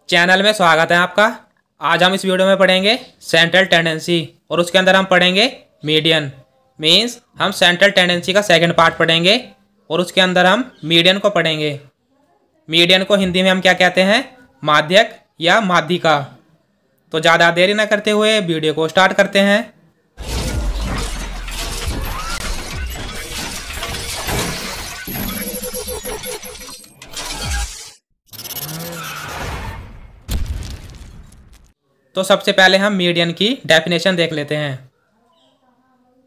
Channel में स्वागत है आपका। आज हम इस वीडियो में पढ़ेंगे सेंट्रल टेंडेंसी और उसके अंदर हम पढ़ेंगे मीडियन। मीन्स हम सेंट्रल टेंडेंसी का सेकंड पार्ट पढ़ेंगे और उसके अंदर हम मीडियन को पढ़ेंगे। मीडियन को हिंदी में हम क्या कहते हैं? माध्यक या माध्यिका। तो ज़्यादा देरी न करते हुए वीडियो को स्टार्ट करते हैं। तो सबसे पहले हम मीडियन की डेफिनेशन देख लेते हैं।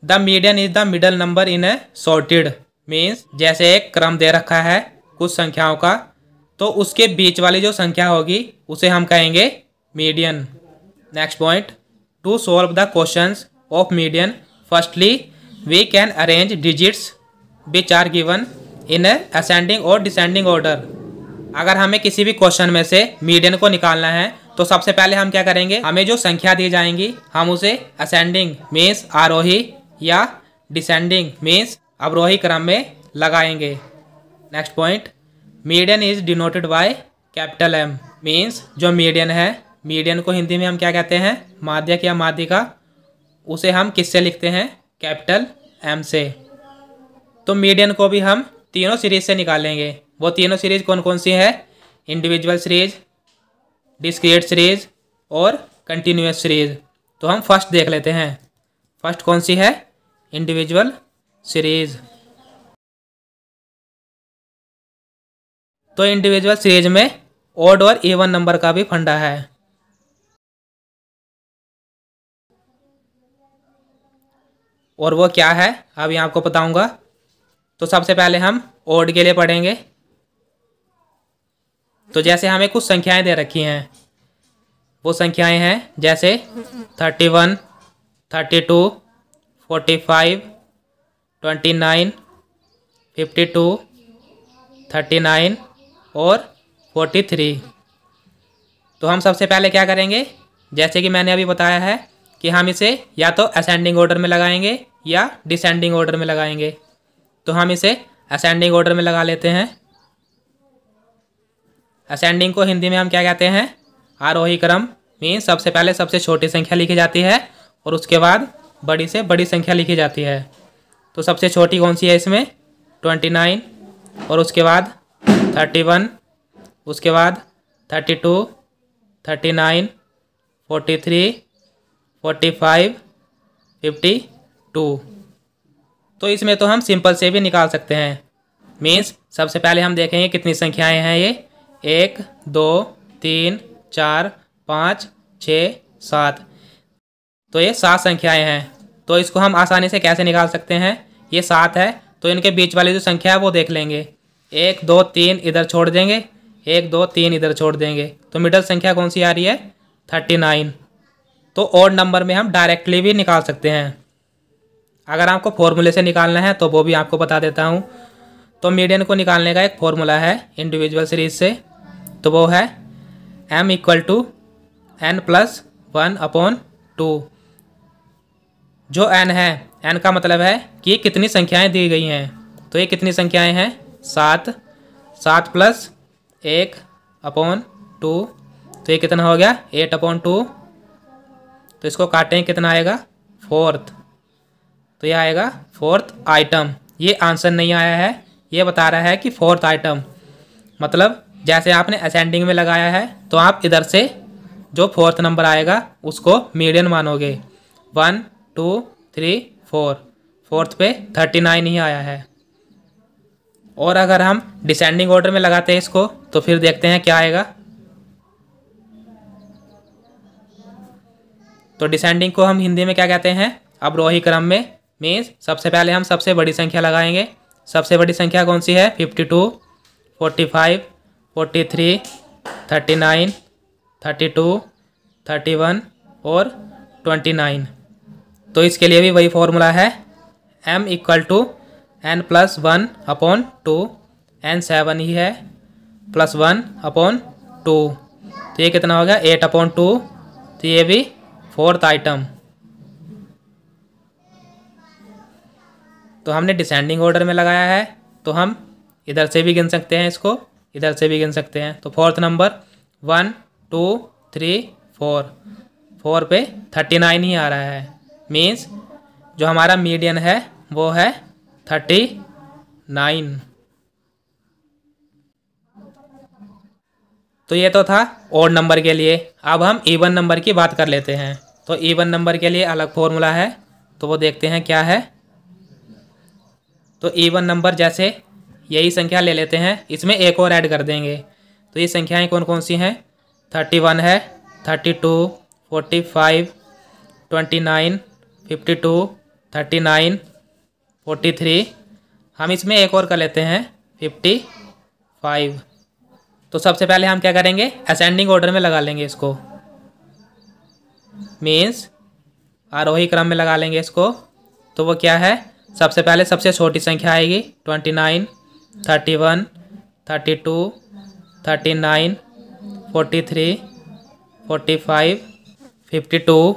The median is the middle number in A sorted. Means जैसे एक क्रम दे रखा है कुछ संख्याओं का, तो उसके बीच वाली जो संख्या होगी उसे हम कहेंगे median. Next point, to solve the questions of median firstly we can arrange digits which are given in a ascending और डिसेंडिंग ऑर्डर। अगर हमें किसी भी क्वेश्चन में से मीडियन को निकालना है तो सबसे पहले हम क्या करेंगे? हमें जो संख्या दी जाएंगी हम उसे असेंडिंग मीन्स आरोही या डिसेंडिंग मीन्स अवरोही क्रम में लगाएंगे। Next point, median is denoted by capital M. Means जो मीडियन है, मीडियन को हिंदी में हम क्या कहते हैं? माध्यक या माध्यिका। उसे हम किससे लिखते हैं? कैपिटल एम से। तो मीडियन को भी हम तीनों सीरीज से निकालेंगे। वो तीनों सीरीज कौन कौन सी है? इंडिविजुअल सीरीज, डिस्क्रीट सीरीज और कंटिन्यूअस सीरीज। तो हम फर्स्ट देख लेते हैं। फर्स्ट कौन सी है? Individual series. तो इंडिविजुअल सीरीज में ऑड और इवन नंबर का भी फंडा है। और वो क्या है अभी आपको बताऊंगा। तो सबसे पहले हम ऑड के लिए पढ़ेंगे। तो जैसे हमें कुछ संख्याएं दे रखी हैं, वो संख्याएं हैं जैसे 31, 32, 45, 29, 52, 39 और 43। तो हम सबसे पहले क्या करेंगे? जैसे कि मैंने अभी बताया है कि हम इसे या तो असेंडिंग ऑर्डर में लगाएंगे या डिसेंडिंग ऑर्डर में लगाएंगे। तो हम इसे असेंडिंग ऑर्डर में लगा लेते हैं। असेंडिंग को हिंदी में हम क्या कहते हैं? आरोही क्रम। मीन्स सबसे पहले सबसे छोटी संख्या लिखी जाती है और उसके बाद बड़ी से बड़ी संख्या लिखी जाती है। तो सबसे छोटी कौन सी है इसमें? 29 और उसके बाद 31, उसके बाद 32, 39, 43, 45, 52। तो इसमें तो हम सिंपल से भी निकाल सकते हैं। मीन्स सबसे पहले हम देखेंगे कितनी संख्याएं हैं ये। 1, 2, 3, 4, 5, 6, 7। तो ये 7 संख्याएं हैं। तो इसको हम आसानी से कैसे निकाल सकते हैं? ये 7 है तो इनके बीच वाली जो संख्या है वो देख लेंगे। 1, 2, 3 इधर छोड़ देंगे, 1, 2, 3 इधर छोड़ देंगे। तो मिडल संख्या कौन सी आ रही है? 39। तो ऑड नंबर में हम डायरेक्टली भी निकाल सकते हैं। अगर आपको फॉर्मूले से निकालना है तो वो भी आपको बता देता हूँ। तो मीडियन को निकालने का एक फॉर्मूला है इंडिविजुअल सीरीज से। तो वो है m = n+1/2। जो n है, n का मतलब है कि कितनी संख्याएं दी गई हैं। तो ये कितनी संख्याएं हैं? 7। 7 + 1/2। तो ये कितना हो गया? 8/2। तो इसको काटें, कितना आएगा? 4th। तो ये आएगा 4th आइटम। ये आंसर नहीं आया है, ये बता रहा है कि 4th आइटम। मतलब जैसे आपने असेंडिंग में लगाया है तो आप इधर से जो 4th नंबर आएगा उसको मीडियन मानोगे। 1, 2, 3, 4। 4th पे 39 ही आया है। और अगर हम डिसेंडिंग ऑर्डर में लगाते हैं इसको तो फिर देखते हैं क्या आएगा। तो डिसेंडिंग को हम हिंदी में क्या कहते हैं? अवरोही क्रम में। मीन्स सबसे पहले हम सबसे बड़ी संख्या लगाएंगे। सबसे बड़ी संख्या कौन सी है? 52, 45, 43, 39, 32, 31 और 29। तो इसके लिए भी वही फॉर्मूला है, m = n+1/2। n 7 ही है, +1/2। तो ये कितना हो गया? 8/2। तो ये भी 4th आइटम। तो हमने डिसेंडिंग ऑर्डर में लगाया है तो हम इधर से भी गिन सकते हैं, इसको इधर से भी गिन सकते हैं। तो 4th नंबर 1, 2 3 4, 4 पे 39 ही आ रहा है। मीन्स जो हमारा मीडियन है वो है 39। तो ये तो था ऑड नंबर के लिए। अब हम इवन नंबर की बात कर लेते हैं। तो इवन नंबर के लिए अलग फॉर्मूला है, तो वो देखते हैं क्या है। तो इवन नंबर जैसे यही संख्या ले लेते हैं, इसमें एक और ऐड कर देंगे। तो ये संख्याएं कौन कौन सी हैं? 31 है, 32, 45, 29, 52, 39, 43। हम इसमें एक और कर लेते हैं 55। तो सबसे पहले हम क्या करेंगे? असेंडिंग ऑर्डर में लगा लेंगे इसको, मीन्स आरोही क्रम में लगा लेंगे इसको। तो वो क्या है? सबसे पहले सबसे छोटी संख्या आएगी 29, 31, 32, 39, 43, 45, 52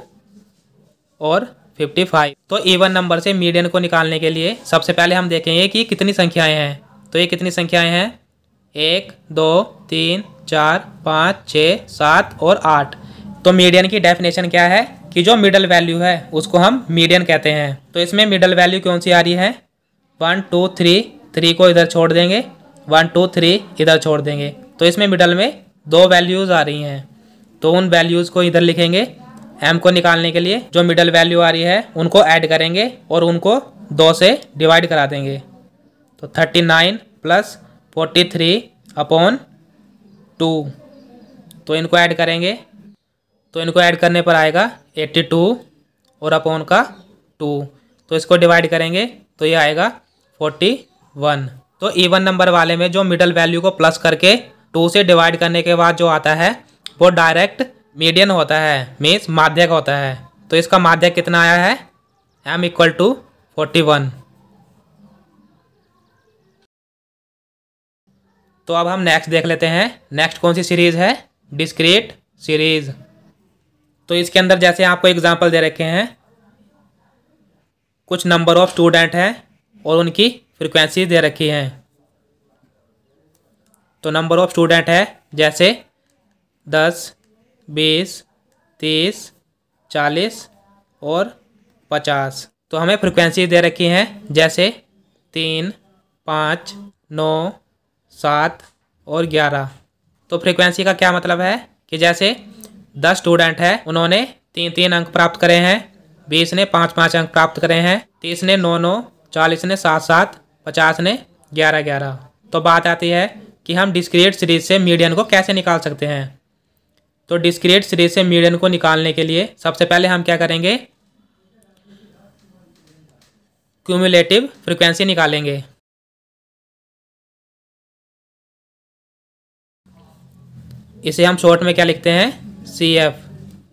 और 55। तो इवन नंबर से मीडियन को निकालने के लिए सबसे पहले हम देखेंगे कि कितनी संख्याएं हैं। तो ये कितनी संख्याएं हैं? 1 2 3 4 5 6 7 और 8। तो मीडियन की डेफिनेशन क्या है कि जो मिडल वैल्यू है उसको हम मीडियन कहते हैं। तो इसमें मिडल वैल्यू कौन सी आ रही है? 1 2 3, 3 को इधर छोड़ देंगे, 1 2 3 इधर छोड़ देंगे। तो इसमें मिडल में 2 वैल्यूज़ आ रही हैं, तो उन वैल्यूज़ को इधर लिखेंगे। m को निकालने के लिए जो मिडल वैल्यू आ रही है उनको ऐड करेंगे और उनको 2 से डिवाइड करा देंगे। तो 39 प्लस 43 अपॉन 2, तो इनको ऐड करेंगे। तो इनको ऐड करने पर आएगा 82 और अपॉन का 2, तो इसको डिवाइड करेंगे तो ये आएगा 41। तो इवन नंबर वाले में जो मिडल वैल्यू को प्लस करके 2 से डिवाइड करने के बाद जो आता है वो डायरेक्ट मीडियन होता है, मीन्स माध्यक होता है। तो इसका माध्यक कितना आया है? m = 41। तो अब हम नेक्स्ट देख लेते हैं। नेक्स्ट कौन सी सीरीज़ है? Discrete series. तो इसके अंदर जैसे आपको एग्जांपल दे रखे हैं, कुछ नंबर ऑफ स्टूडेंट हैं और उनकी फ्रीक्वेंसी दे रखी हैं। तो नंबर ऑफ स्टूडेंट है जैसे 10, 20, 30, 40 और 50। तो हमें फ्रीक्वेंसी दे रखी हैं जैसे 3, 5, 9, 7 और 11। तो फ्रीक्वेंसी का क्या मतलब है कि जैसे 10 स्टूडेंट है, उन्होंने 3-3 अंक प्राप्त करे हैं, 20 ने 5-5 अंक प्राप्त करे हैं, 30 ने 9-9, 40 ने 7-7, 50 ने 11-11। तो बात आती है कि हम डिस्क्रीट सीरीज से मीडियन को कैसे निकाल सकते हैं। तो डिस्क्रीट सीरीज से मीडियन को निकालने के लिए सबसे पहले हम क्या करेंगे? क्यूमुलेटिव फ्रीक्वेंसी निकालेंगे। इसे हम शॉर्ट में क्या लिखते हैं? CF।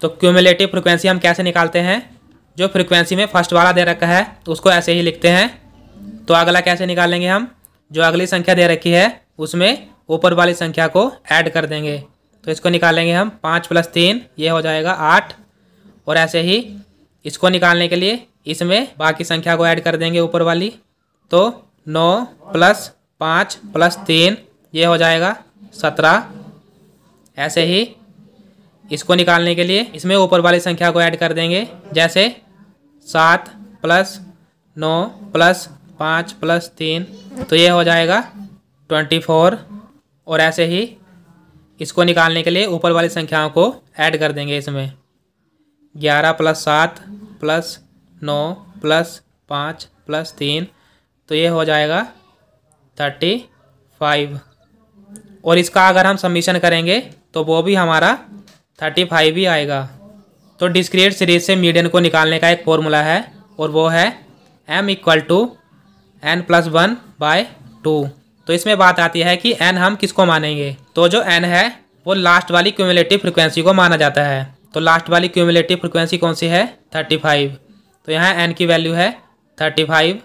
तो क्यूमुलेटिव फ्रीक्वेंसी हम कैसे निकालते हैं? जो फ्रीक्वेंसी में फर्स्ट वाला दे रखा है उसको ऐसे ही लिखते हैं। तो अगला कैसे निकालेंगे हम? जो अगली संख्या दे रखी है उसमें ऊपर वाली संख्या को ऐड कर देंगे। तो इसको निकालेंगे हम 5 + 3, ये हो जाएगा 8। और ऐसे ही इसको निकालने के लिए इसमें बाकी संख्या को ऐड कर देंगे ऊपर वाली। तो 9 + 5 + 3, ये हो जाएगा 17। ऐसे ही इसको निकालने के लिए इसमें ऊपर वाली संख्या को ऐड कर देंगे, जैसे 7 + 9 + 5 + 3, तो ये हो जाएगा 24। और ऐसे ही इसको निकालने के लिए ऊपर वाली संख्याओं को ऐड कर देंगे इसमें 11 + 7 + 9 + 5 + 3, तो ये हो जाएगा 35। और इसका अगर हम समीशन करेंगे तो वो भी हमारा 35 ही आएगा। तो डिस्क्रीट सीरीज से मीडियन को निकालने का एक फॉर्मूला है और वो है m = n + 1/2। तो इसमें बात आती है कि n हम किसको मानेंगे। तो जो n है वो लास्ट वाली क्यूमुलेटिव फ्रीक्वेंसी को माना जाता है। तो लास्ट वाली क्यूमुलेटिव फ्रीक्वेंसी कौन सी है? 35। तो यहाँ n की वैल्यू है 35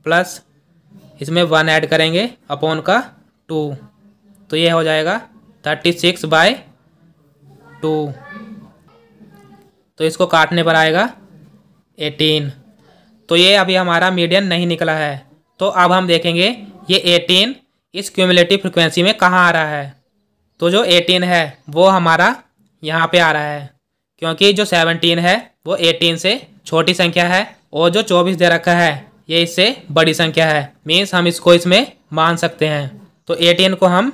प्लस इसमें 1 ऐड करेंगे अपॉन का 2, तो ये हो जाएगा 36/2। तो इसको काटने पर आएगा 18। तो ये अभी हमारा मीडियन नहीं निकला है। तो अब हम देखेंगे ये 18 इस क्यूमुलेटिव फ्रीक्वेंसी में कहाँ आ रहा है। तो जो 18 है वो हमारा यहाँ पे आ रहा है, क्योंकि जो 17 है वो 18 से छोटी संख्या है और जो 24 दे रखा है ये इससे बड़ी संख्या है। मीन्स हम इसको इसमें मान सकते हैं। तो 18 को हम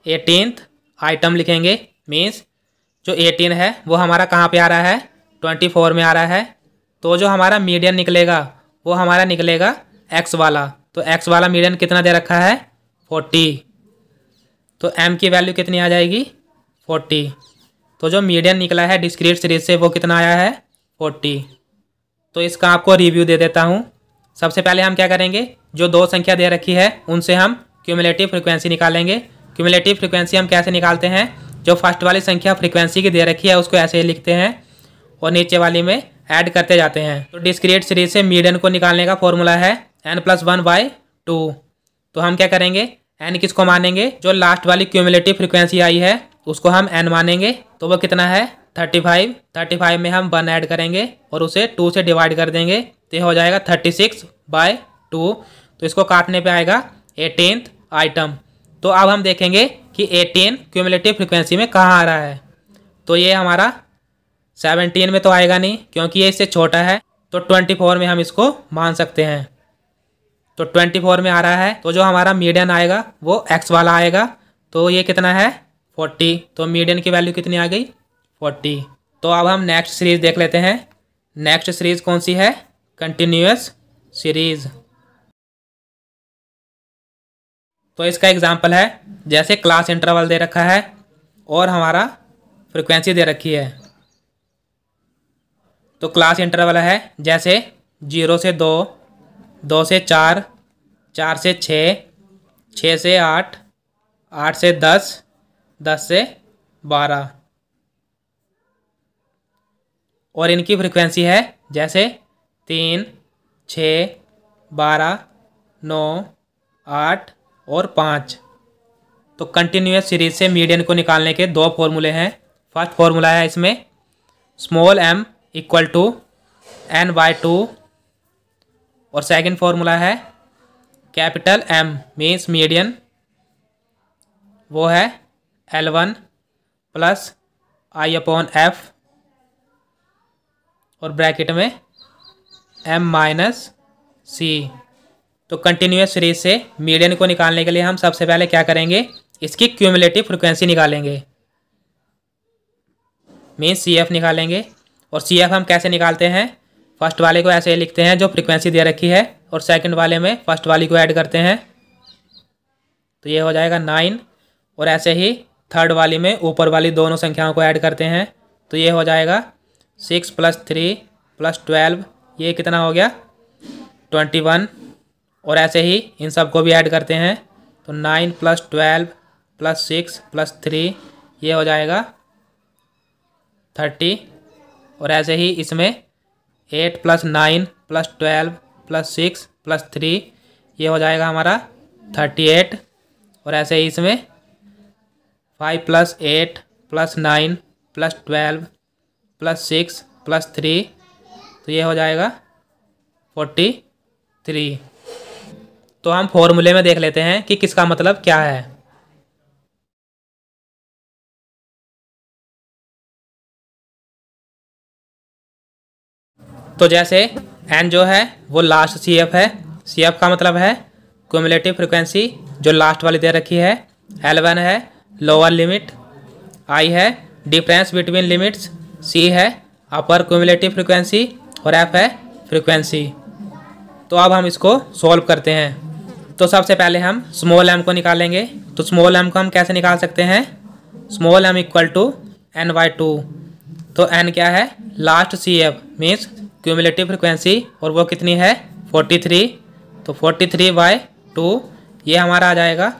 18th आइटम लिखेंगे। मीन्स जो 18 है वो हमारा कहाँ पे आ रहा है, 24 में आ रहा है। तो जो हमारा मीडियन निकलेगा वो हमारा निकलेगा एक्स वाला। तो एक्स वाला मीडियन कितना दे रखा है, 40। तो एम की वैल्यू कितनी आ जाएगी, 40। तो जो मीडियन निकला है डिस्क्रीट सीरीज से वो कितना आया है, 40। तो इसका आपको रिव्यू दे देता हूँ। सबसे पहले हम क्या करेंगे, जो दो संख्या दे रखी है उनसे हम क्यूमुलेटिव फ्रीक्वेंसी निकालेंगे। क्यूमुलेटिव फ्रीक्वेंसी हम कैसे निकालते हैं, जो फर्स्ट वाली संख्या फ्रीक्वेंसी की दे रखी है उसको ऐसे ही लिखते हैं और नीचे वाली में ऐड करते जाते हैं। तो डिस्क्रीट सीरीज से मीडियन को निकालने का फॉर्मूला है n+1/2। तो हम क्या करेंगे, n किसको मानेंगे, जो लास्ट वाली क्यूमुलेटिव फ्रीक्वेंसी आई है उसको हम n मानेंगे। तो वो कितना है, 35। 35 में हम 1 ऐड करेंगे और उसे 2 से डिवाइड कर देंगे तो हो जाएगा 36/2। तो इसको काटने पे आएगा 18th आइटम। तो अब हम देखेंगे कि 18 क्यूमुलेटिव फ्रीक्वेंसी में कहाँ आ रहा है। तो ये हमारा 17 में तो आएगा नहीं क्योंकि ये इससे छोटा है। तो 24 में हम इसको मान सकते हैं। तो 24 में आ रहा है, तो जो हमारा मीडियन आएगा वो एक्स वाला आएगा। तो ये कितना है, 40। तो मीडियन की वैल्यू कितनी आ गई, 40। तो अब हम नेक्स्ट सीरीज देख लेते हैं। नेक्स्ट सीरीज कौन सी है, कंटिन्यूअस सीरीज। तो इसका एग्जांपल है, जैसे क्लास इंटरवल दे रखा है और हमारा फ्रीक्वेंसी दे रखी है। तो क्लास इंटरवल है जैसे 0 से 2, 2 से 4, 4 से 6, 6 से 8, 8 से 10, 10 से 12। और इनकी फ्रीक्वेंसी है जैसे 3, 6, 12, 9, 8 और 5। तो कंटिन्यूअस सीरीज से मीडियन को निकालने के दो फॉर्मूले हैं। फर्स्ट फॉर्मूला है इसमें स्मॉल m = n/2 और सेकंड फॉर्मूला है कैपिटल M मीन्स मीडियन, वो है L1 + I/f और ब्रैकेट में m - c। तो कंटिन्यूअस सीरीज से मीडियन को निकालने के लिए हम सबसे पहले क्या करेंगे, इसकी क्यूमुलेटिव फ्रीक्वेंसी निकालेंगे। मीन्स CF निकालेंगे। और CF हम कैसे निकालते हैं, फर्स्ट वाले को ऐसे लिखते हैं जो फ्रीक्वेंसी दे रखी है और सेकंड वाले में फर्स्ट वाली को ऐड करते हैं। तो ये हो जाएगा 9। और ऐसे ही थर्ड वाली में ऊपर वाली दोनों संख्याओं को ऐड करते हैं। तो ये हो जाएगा 6 + 3 + 12, ये कितना हो गया, 21। और ऐसे ही इन सबको भी ऐड करते हैं। तो 9 + 12 + 6 + 3, ये हो जाएगा 30। और ऐसे ही इसमें 8 + 9 + 12 + 6 + 3, ये हो जाएगा हमारा 38। और ऐसे ही इसमें 5 + 8 + 9 + 12 + 6 + 3, तो ये हो जाएगा 43। तो हम फॉर्मूले में देख लेते हैं कि किसका मतलब क्या है। तो जैसे n जो है वो लास्ट CF है। CF का मतलब है क्यूमुलेटिव फ्रीक्वेंसी जो लास्ट वाली दे रखी है। L1 है लोअर लिमिट, I है डिफरेंस बिटवीन लिमिट्स, C है अपर क्यूमुलेटिव फ्रीक्वेंसी और F है फ्रीक्वेंसी। तो अब हम इसको सॉल्व करते हैं। तो सबसे पहले हम स्मॉल m को निकालेंगे। तो स्मॉल m को हम कैसे निकाल सकते हैं, स्मॉल m = n/2। तो n क्या है, last CF means cumulative frequency, और वो कितनी है, 43। तो 43/2 ये हमारा आ जाएगा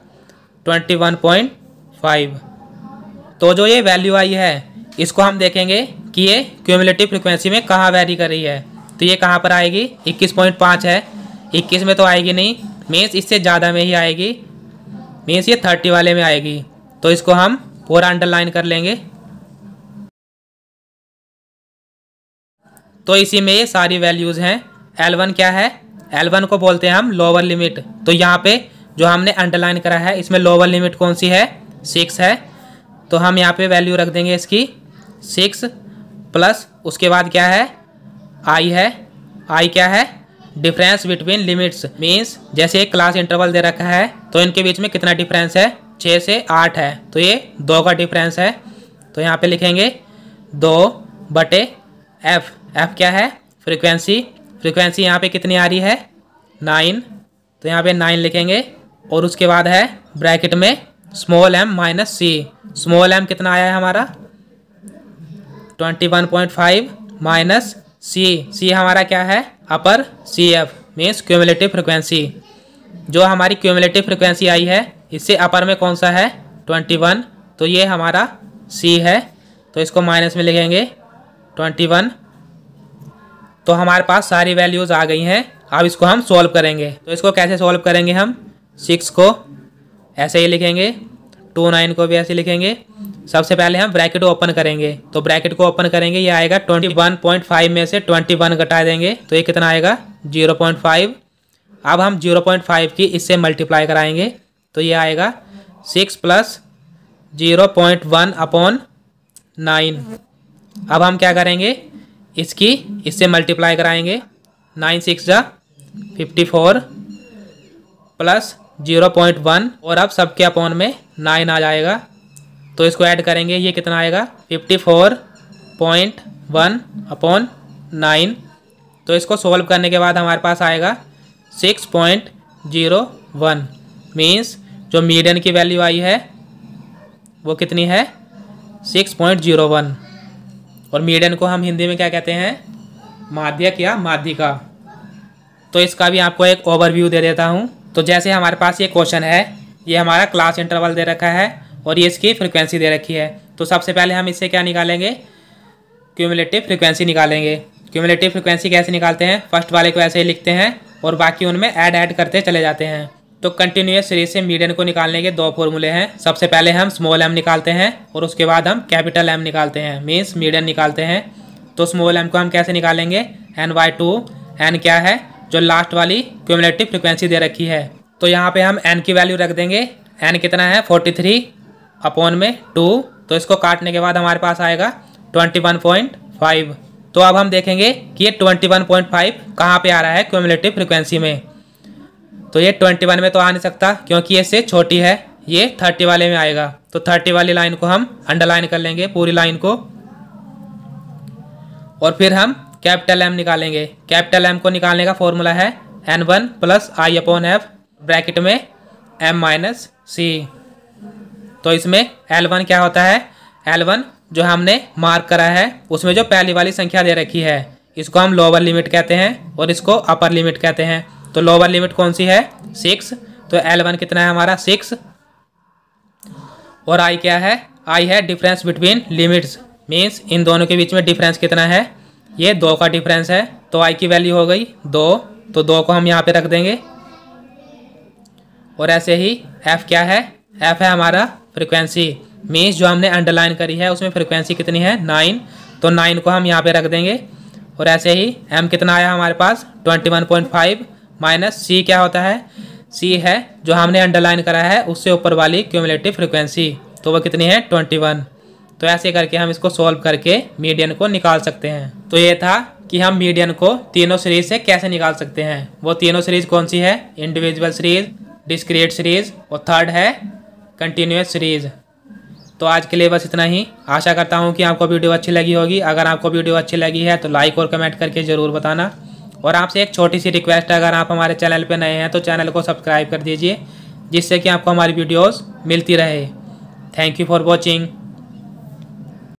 21.5। तो जो ये वैल्यू आई है इसको हम देखेंगे कि ये क्यूमुलेटिव फ्रीक्वेंसी में कहाँ वैरी कर रही है। तो ये कहाँ पर आएगी, 21.5 है, 21 में तो आएगी नहीं, मीन्स इससे ज़्यादा में ही आएगी, मीन्स ये 30 वाले में आएगी। तो इसको हम पूरा अंडरलाइन कर लेंगे। तो इसी में ये सारी वैल्यूज़ हैं। L1 क्या है, L1 को बोलते हैं हम लोअर लिमिट। तो यहाँ पे जो हमने अंडरलाइन करा है इसमें लोअर लिमिट कौन सी है, 6 है। तो हम यहाँ पे वैल्यू रख देंगे इसकी 6 प्लस उसके बाद क्या है आई है। आई क्या है? डिफरेंस बिटवीन लिमिट्स, मीन्स जैसे एक क्लास इंटरवल दे रखा है तो इनके बीच में कितना डिफरेंस है? 6 से 8 है, तो ये 2 का डिफरेंस है। तो यहाँ पे लिखेंगे 2/f। f क्या है? फ्रीक्वेंसी। फ्रीक्वेंसी यहाँ पे कितनी आ रही है? 9, तो यहाँ पे 9 लिखेंगे और उसके बाद है ब्रैकेट में स्मॉल m माइनस सी। स्मॉल m कितना आया है हमारा? 21.5 माइनस सी। सी हमारा क्या है? अपर CF मीन्स क्यूमुलेटिव फ्रिक्वेंसी। जो हमारी क्यूमुलेटिव फ्रिक्वेंसी आई है इससे अपर में कौन सा है? 21, तो ये हमारा C है, तो इसको माइनस में लिखेंगे 21। तो हमारे पास सारी वैल्यूज़ आ गई हैं। अब इसको हम सॉल्व करेंगे। तो इसको कैसे सॉल्व करेंगे? हम 6 को ऐसे ही लिखेंगे, 29 को भी ऐसे लिखेंगे। सबसे पहले हम ब्रैकेट ओपन करेंगे, तो ब्रैकेट को ओपन करेंगे, ये आएगा 21.5 में से 21 घटा देंगे तो ये कितना आएगा? 0.5। अब हम 0.5 की इससे मल्टीप्लाई कराएंगे तो ये आएगा 6 प्लस 0.1/9। अब हम क्या करेंगे? इसकी इससे मल्टीप्लाई कराएंगे, 9 6 जा 54 प्लस 0.1 और अब सबके अपॉन में 9 आ जाएगा, तो इसको ऐड करेंगे, ये कितना आएगा? 54.1/9। तो इसको सॉल्व करने के बाद हमारे पास आएगा 6.01, मीन्स जो मीडियन की वैल्यू आई है वो कितनी है? 6.01। और मीडियन को हम हिंदी में क्या कहते हैं? माध्यक या माध्यिका। तो इसका भी आपको एक ओवरव्यू दे देता हूँ। तो जैसे हमारे पास ये क्वेश्चन है, ये हमारा क्लास इंटरवल दे रखा है और ये इसकी फ्रिक्वेंसी दे रखी है। तो सबसे पहले हम इससे क्या निकालेंगे? क्यूमुलेटिव फ्रिक्वेंसी निकालेंगे। क्यूमुलेटिव फ्रिक्वेंसी कैसे निकालते हैं? फर्स्ट वाले को ऐसे ही लिखते हैं और बाकी उनमें ऐड करते चले जाते हैं। तो कंटिन्यूअस सीरीज से मीडियन को निकालने के 2 फॉर्मूले हैं। सबसे पहले हम स्मॉल m निकालते हैं और उसके बाद हम कैपिटल M निकालते हैं, मीन्स मीडियन निकालते हैं। तो स्मॉल m को हम कैसे निकालेंगे? n/2। n क्या है? जो लास्ट वाली क्यूमुलेटिव फ्रिक्वेंसी दे रखी है। तो यहाँ पे हम n की वैल्यू रख देंगे। n कितना है? 43/2। तो इसको काटने के बाद हमारे पास आएगा 21.5। तो अब हम देखेंगे कि ये 21.5 कहाँ पे आ रहा है क्यूमुलेटिव फ्रिक्वेंसी में। तो ये 21 में तो आ नहीं सकता क्योंकि ये इससे छोटी है, ये 30 वाले में आएगा। तो 30 वाली लाइन को हम अंडरलाइन कर लेंगे, पूरी लाइन को, और फिर हम कैपिटल M निकालेंगे। कैपिटल M को निकालने का फॉर्मूला है N1 + I/F ब्रैकेट में M - C। तो इसमें L1 क्या होता है? L1 जो हमने मार्क करा है उसमें जो पहली वाली संख्या दे रखी है इसको हम लोअर लिमिट कहते हैं और इसको अपर लिमिट कहते हैं। तो लोअर लिमिट कौन सी है? 6। तो L1 कितना है हमारा? 6। और I क्या है? I है difference between limits, means in दोनों के बीच में डिफरेंस कितना है? ये 2 का डिफरेंस है। तो I की वैल्यू हो गई 2, तो 2 को हम यहाँ पे रख देंगे। और ऐसे ही F क्या है? F है हमारा फ्रिक्वेंसी, मीन्स जो हमने अंडरलाइन करी है उसमें फ्रिक्वेंसी कितनी है? 9। तो 9 को हम यहाँ पे रख देंगे। और ऐसे ही M कितना आया हमारे पास? 21.5 माइनस C क्या होता है? C है जो हमने अंडरलाइन करा है उससे ऊपर वाली क्यूमुलेटिव फ्रिक्वेंसी, तो वो कितनी है? 21। तो ऐसे करके हम इसको सॉल्व करके मीडियन को निकाल सकते हैं। तो ये था कि हम मीडियन को तीनों सीरीज से कैसे निकाल सकते हैं। वो तीनों सीरीज कौन सी है? इंडिविजुअल सीरीज, डिस्क्रीट सीरीज और थर्ड है कंटिन्यूअस सीरीज। तो आज के लिए बस इतना ही। आशा करता हूँ कि आपको वीडियो अच्छी लगी होगी। अगर आपको वीडियो अच्छी लगी है तो लाइक और कमेंट करके ज़रूर बताना। और आपसे एक छोटी सी रिक्वेस्ट है, अगर आप हमारे चैनल पर नए हैं तो चैनल को सब्सक्राइब कर दीजिए, जिससे कि आपको हमारी वीडियोस मिलती रहे। Thank you for watching.